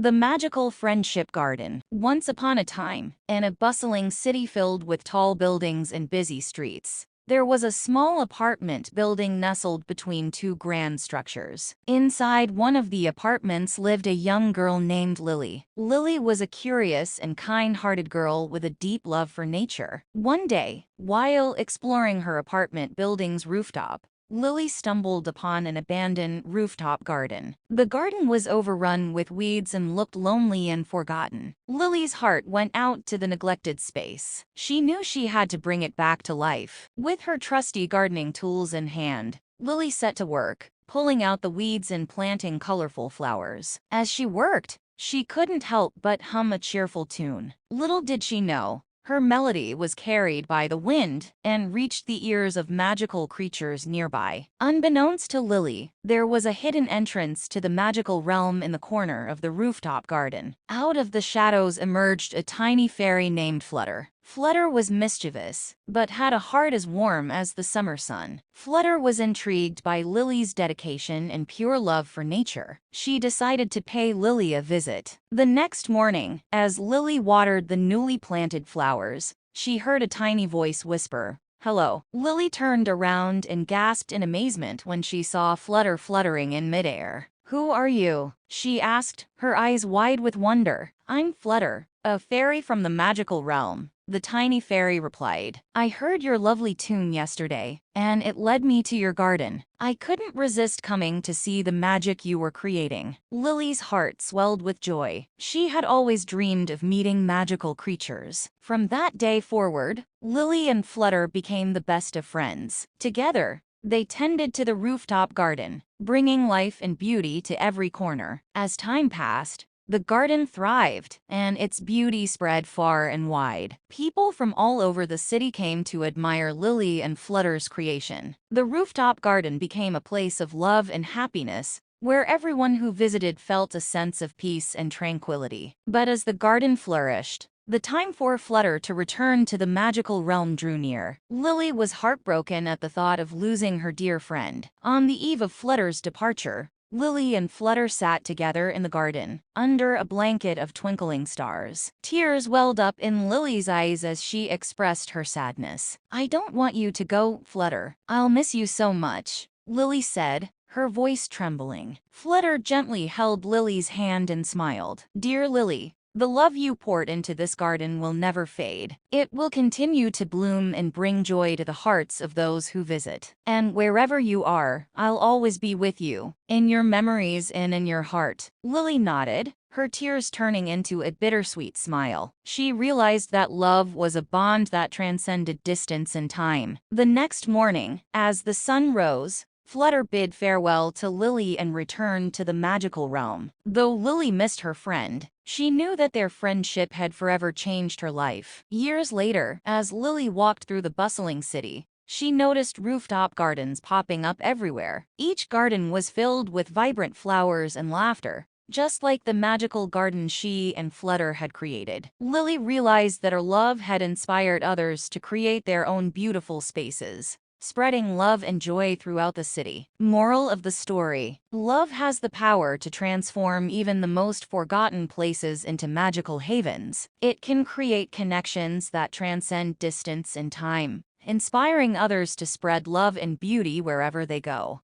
The Magical Friendship Garden. Once upon a time, in a bustling city filled with tall buildings and busy streets, there was a small apartment building nestled between two grand structures. Inside one of the apartments lived a young girl named Lily. Lily was a curious and kind-hearted girl with a deep love for nature. One day, while exploring her apartment building's rooftop, Lily stumbled upon an abandoned rooftop garden. The garden was overrun with weeds and looked lonely and forgotten. Lily's heart went out to the neglected space. She knew she had to bring it back to life. With her trusty gardening tools in hand, Lily set to work, pulling out the weeds and planting colorful flowers. As she worked, she couldn't help but hum a cheerful tune. Little did she know, her melody was carried by the wind and reached the ears of magical creatures nearby. Unbeknownst to Lily, there was a hidden entrance to the magical realm in the corner of the rooftop garden. Out of the shadows emerged a tiny fairy named Flutter. Flutter was mischievous, but had a heart as warm as the summer sun. Flutter was intrigued by Lily's dedication and pure love for nature. She decided to pay Lily a visit. The next morning, as Lily watered the newly planted flowers, she heard a tiny voice whisper, "Hello." Lily turned around and gasped in amazement when she saw Flutter fluttering in midair. "Who are you?" she asked, her eyes wide with wonder. "I'm Flutter, a fairy from the magical realm," the tiny fairy replied. "I heard your lovely tune yesterday, and it led me to your garden. I couldn't resist coming to see the magic you were creating." Lily's heart swelled with joy. She had always dreamed of meeting magical creatures. From that day forward, Lily and Flutter became the best of friends. Together, they tended to the rooftop garden, bringing life and beauty to every corner. As time passed, the garden thrived, and its beauty spread far and wide. People from all over the city came to admire Lily and Flutter's creation. The rooftop garden became a place of love and happiness, where everyone who visited felt a sense of peace and tranquility. But as the garden flourished, the time for Flutter to return to the magical realm drew near. Lily was heartbroken at the thought of losing her dear friend. On the eve of Flutter's departure, Lily and Flutter sat together in the garden, under a blanket of twinkling stars. Tears welled up in Lily's eyes as she expressed her sadness. "I don't want you to go, Flutter. I'll miss you so much," Lily said, her voice trembling. Flutter gently held Lily's hand and smiled. "Dear Lily, the love you poured into this garden will never fade. It will continue to bloom and bring joy to the hearts of those who visit. And wherever you are, I'll always be with you, in your memories and in your heart." Lily nodded, her tears turning into a bittersweet smile. She realized that love was a bond that transcended distance and time. The next morning, as the sun rose, Flutter bid farewell to Lily and returned to the magical realm. Though Lily missed her friend, she knew that their friendship had forever changed her life. Years later, as Lily walked through the bustling city, she noticed rooftop gardens popping up everywhere. Each garden was filled with vibrant flowers and laughter, just like the magical garden she and Flutter had created. Lily realized that her love had inspired others to create their own beautiful spaces, spreading love and joy throughout the city. Moral of the story: love has the power to transform even the most forgotten places into magical havens. It can create connections that transcend distance and time, inspiring others to spread love and beauty wherever they go.